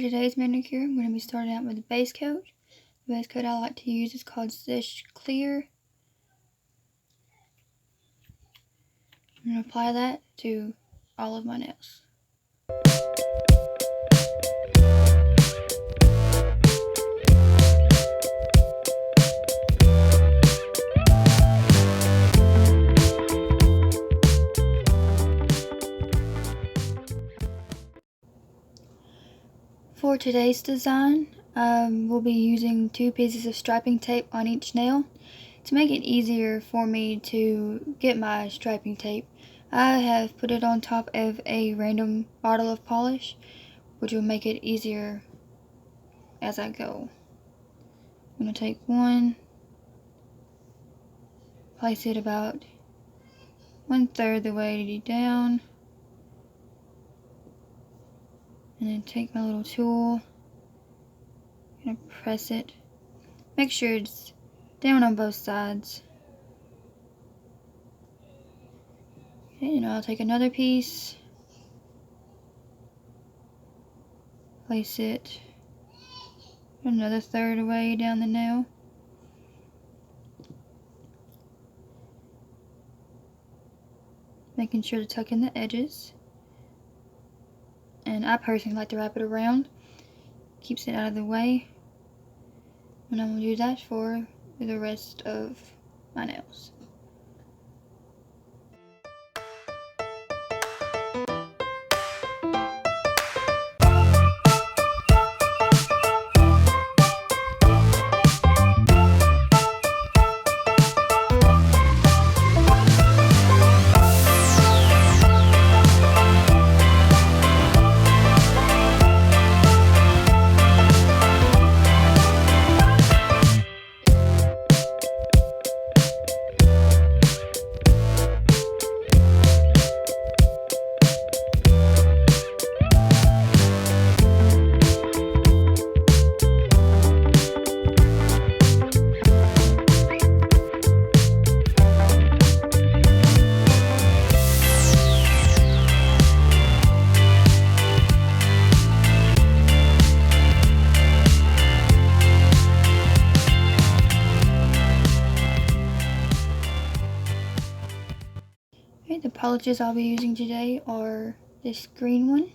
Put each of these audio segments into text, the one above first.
today's manicure, I'm going to be starting out with the base coat. The base coat I like to use is called Stitch Clear. I'm going to apply that to all of my nails. For today's design, we'll be using 2 pieces of striping tape on each nail. To make it easier for me to get my striping tape, I have put it on top of a random bottle of polish, which will make it easier as I go. I'm going to take one, place it about 1/3 the way down, and then take my little tool and press it. Make sure it's down on both sides. Okay, and I'll take another piece, place it another 1/3 away down the nail. Making sure to tuck in the edges. And I personally like to wrap it around. Keeps it out of the way. And I'm going to do that for the rest of my nails. Okay, the polishes I'll be using today are this green one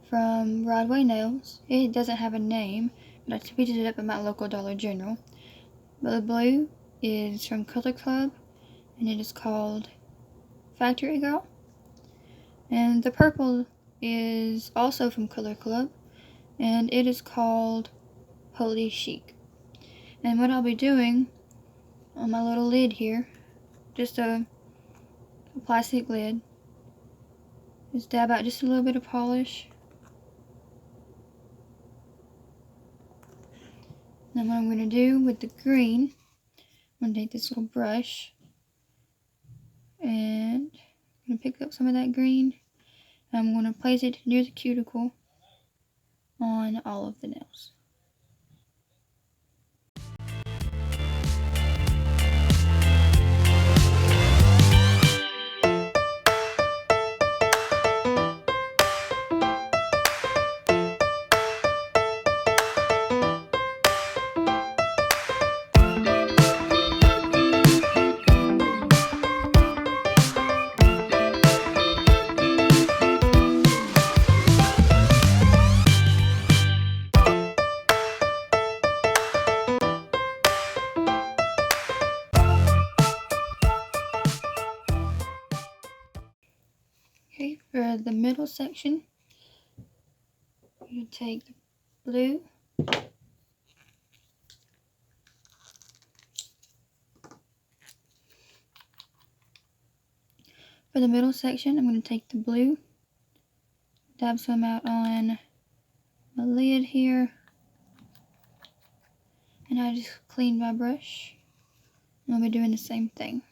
from Broadway Nails. It doesn't have a name, but I picked it up at my local Dollar General. But the blue is from Color Club, and it is called Factory Girl. And the purple is also from Color Club, and it is called Holy Chic. And what I'll be doing on my little lid here, just a plastic lid, is dab out just a little bit of polish. And what I'm going to do with the green, I'm going to take this little brush and I'm going to pick up some of that green. I'm going to place it near the cuticle on all of the nails. Okay, for the middle section, you take the blue, for the middle section, I'm going to take the blue, dab some out on my lid here, and I just cleaned my brush, and I'll be doing the same thing.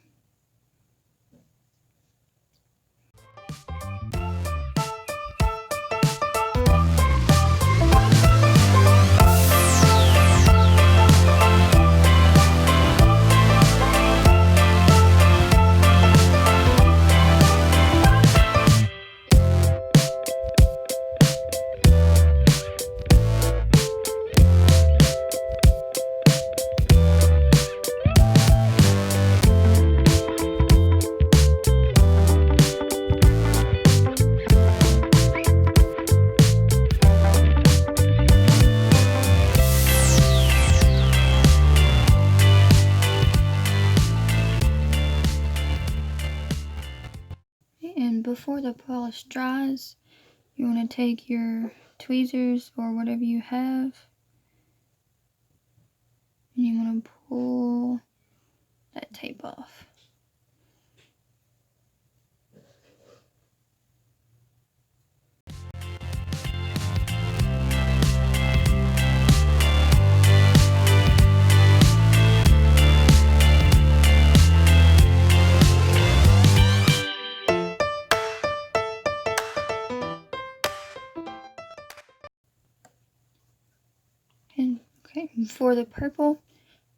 before the polish dries, you want to take your tweezers or whatever you have, and you want to pull that tape off. And okay, for the purple,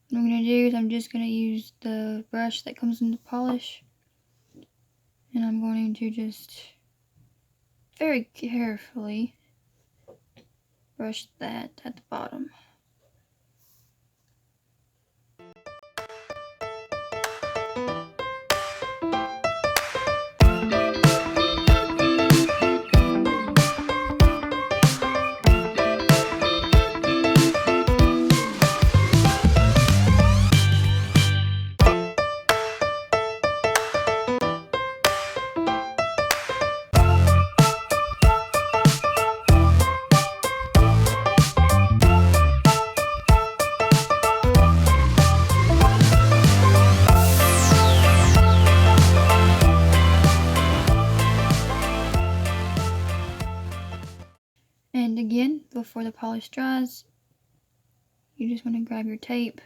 what I'm going to do is I'm just going to use the brush that comes in the polish, and I'm going to just very carefully brush that at the bottom. And again, before the polish dries, you just want to grab your tape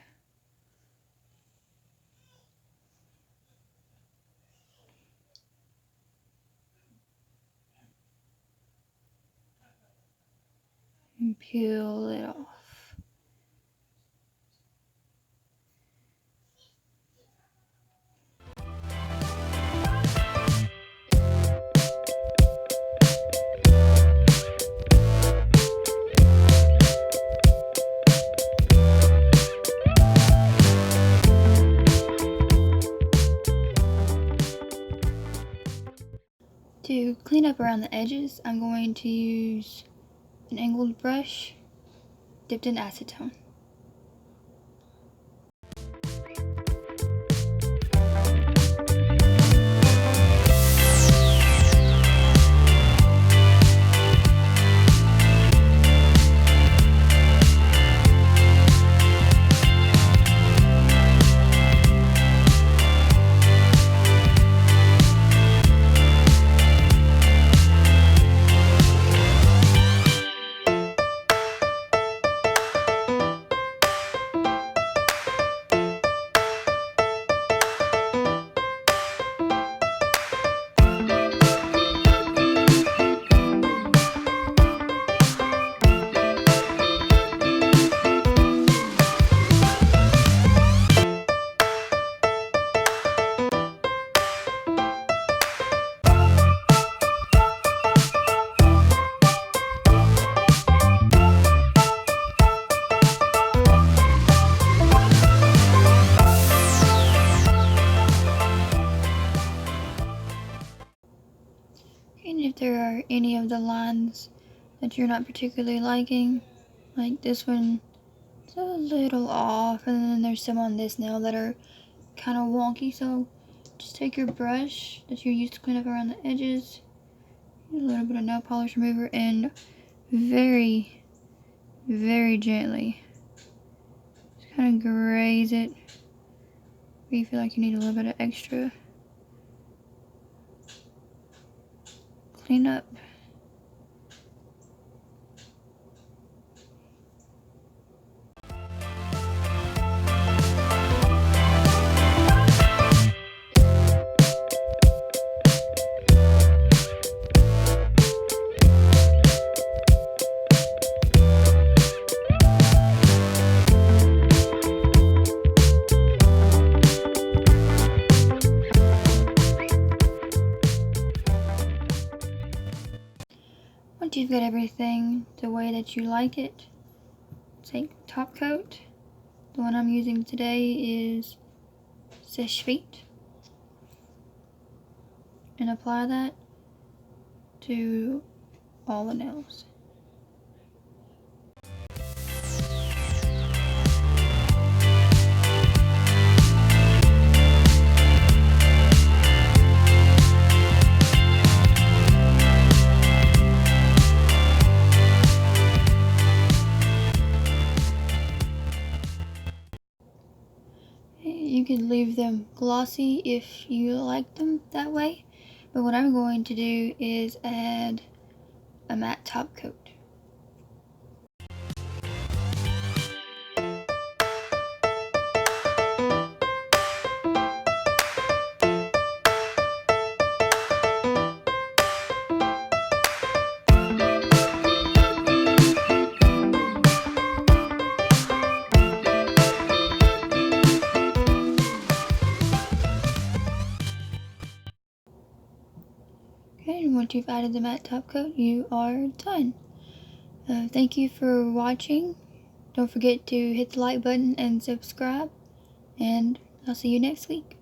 and peel it off. To clean up around the edges, I'm going to use an angled brush dipped in acetone. And if there are any of the lines that you're not particularly liking, like this one, it's a little off, and then there's some on this nail that are kind of wonky, so just take your brush that you used to clean up around the edges, a little bit of nail polish remover, and very, very gently just kind of graze it where you feel like you need a little bit of extra clean up. Once you've got everything the way that you like it, take top coat. The one I'm using today is Seche Vite, and apply that to all the nails. You could leave them glossy if you like them that way. But what I'm going to do is add a matte top coat. Okay, and once you've added the matte top coat, you are done. Thank you for watching. Don't forget to hit the like button and subscribe, and I'll see you next week.